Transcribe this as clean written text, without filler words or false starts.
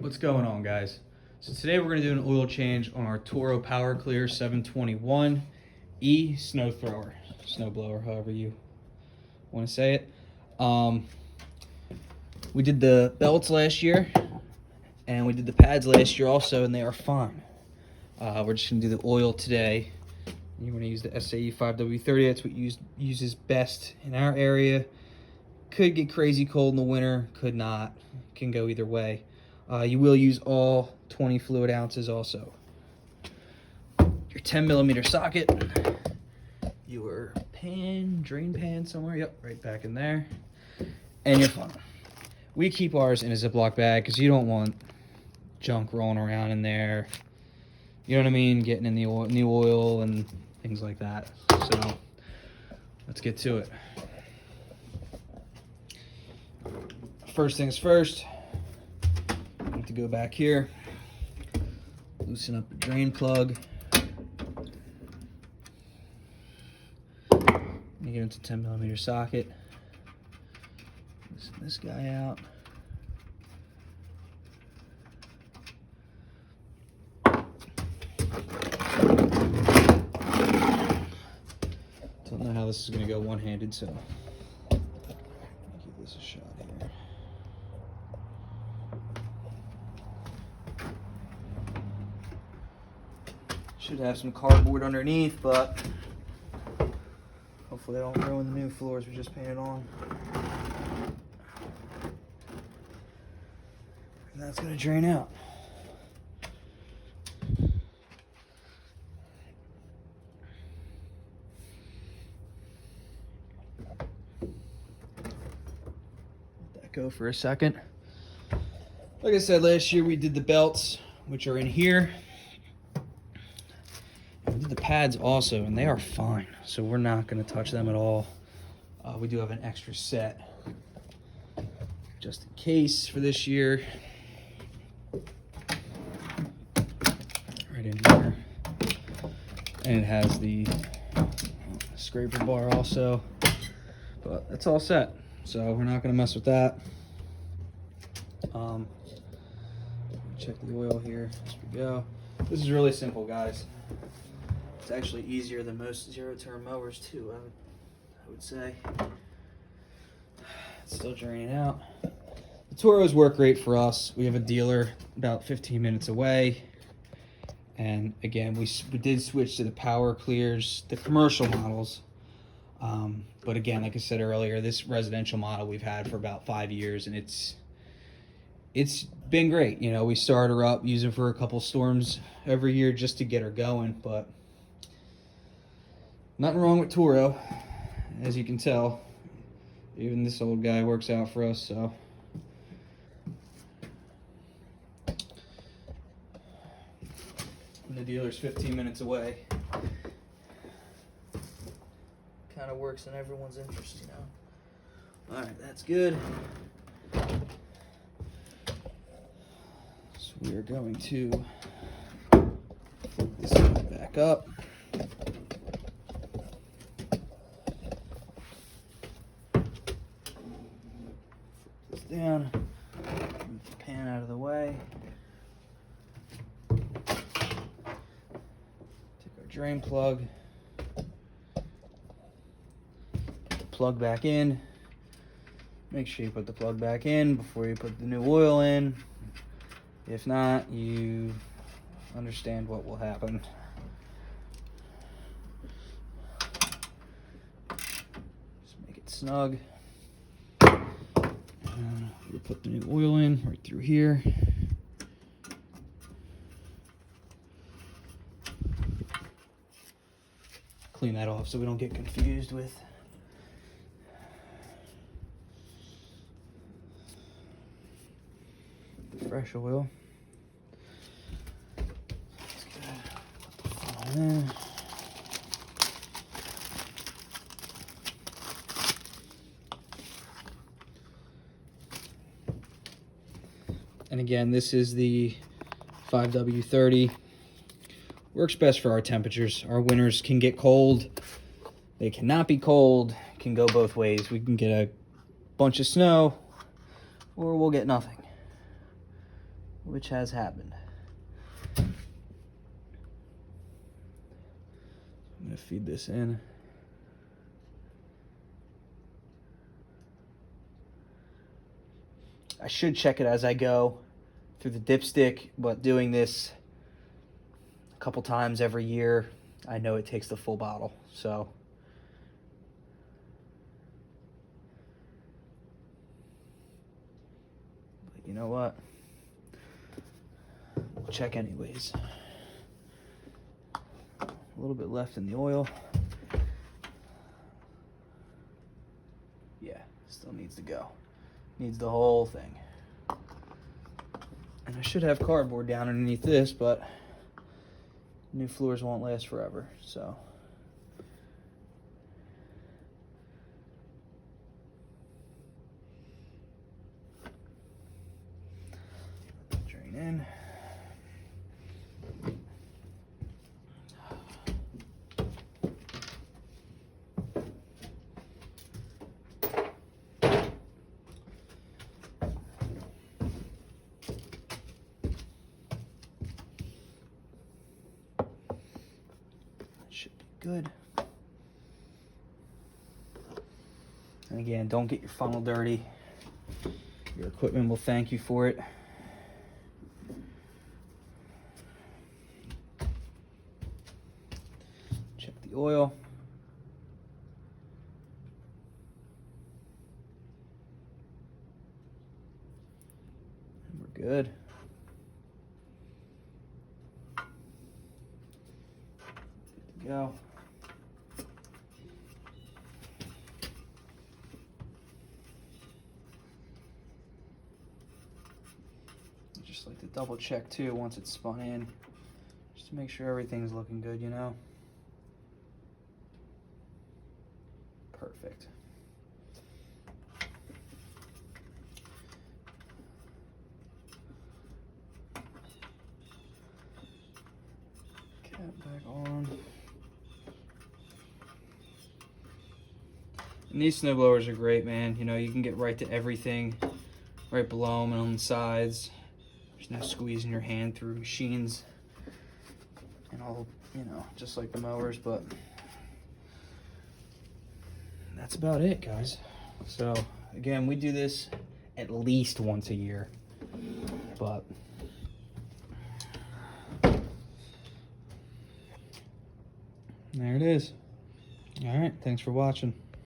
What's going on, guys? So today we're going to do an oil change on our Toro Power Clear 721E snow thrower, snow blower, however you want to say it. We did the belts last year and we did the pads last year also, and they are fine. We're just going to do the oil today. You want to use the SAE 5W30. That's what uses best in our area. Could get crazy cold in the winter, could not. Can go either way. You will use all 20 fluid ounces also. Your 10mm socket, your drain pan somewhere, yep, right back in there, and your funnel. We keep ours in a Ziploc bag because you don't want junk rolling around in there. You know what I mean? Getting in the new oil and things like that. So let's get to it. First things first, I need to go back here, loosen up the drain plug. Get into 10mm socket. Loosen this guy out. Don't know how this is going to go one-handed, so give this a shot here. Should have some cardboard underneath, but hopefully I don't ruin the new floors we just painted on. And that's going to drain out. Let that go for a second. Like I said, last year we did the belts, which are in here. We did the pads also, and they are fine, so we're not going to touch them at all. We do have an extra set just in case for this year. Right in here. And it has the scraper bar also, but it's all set, so we're not going to mess with that. Check the oil here as we go. This is really simple, guys. It's actually easier than most zero-turn mowers too, I would say. It's still draining out. The Toros work great for us. We have a dealer about 15 minutes away. And again, we did switch to the Power Clears, the commercial models. But again, like I said earlier, this residential model we've had for about 5 years, and it's been great. You know, we start her up, use it for a couple storms every year just to get her going, but nothing wrong with Toro, as you can tell. Even this old guy works out for us, so. And the dealer's 15 minutes away. Kind of works in everyone's interest, you know. All right, that's good. So we are going to flip this guy back up. Down, move the pan out of the way, take our drain plug, put the plug back in. Make sure you put the plug back in before you put the new oil in. If not, you understand what will happen. Just make it snug. We'll put the new oil in right through here. Clean that off so we don't get confused with the fresh oil. That's good. Put the funnel in. And again, this is the 5W30. Works best for our temperatures. Our winters can get cold. They cannot be cold. It can go both ways. We can get a bunch of snow, or we'll get nothing. which has happened. I'm gonna feed this in. I should check it as I go through the dipstick, but doing this a couple times every year, I know it takes the full bottle. So but you know what? We'll check anyways. A little bit left in the oil. Yeah, still needs to go. Needs the whole thing. And I should have cardboard down underneath this, but new floors won't last forever, so. Drain in. Should be good. And again, don't get your funnel dirty. Your equipment will thank you for it. Check the oil. And we're good. Good to go. Just like to double check too once it's spun in, just to make sure everything's looking good, you know. Perfect. Cap back on. And these snowblowers are great, man. You know, you can get right to everything right below them and on the sides. There's no squeezing your hand through machines and all, you know, just like the mowers, but that's about it, guys. So again, we do this at least once a year, but there it is. All right, thanks for watching.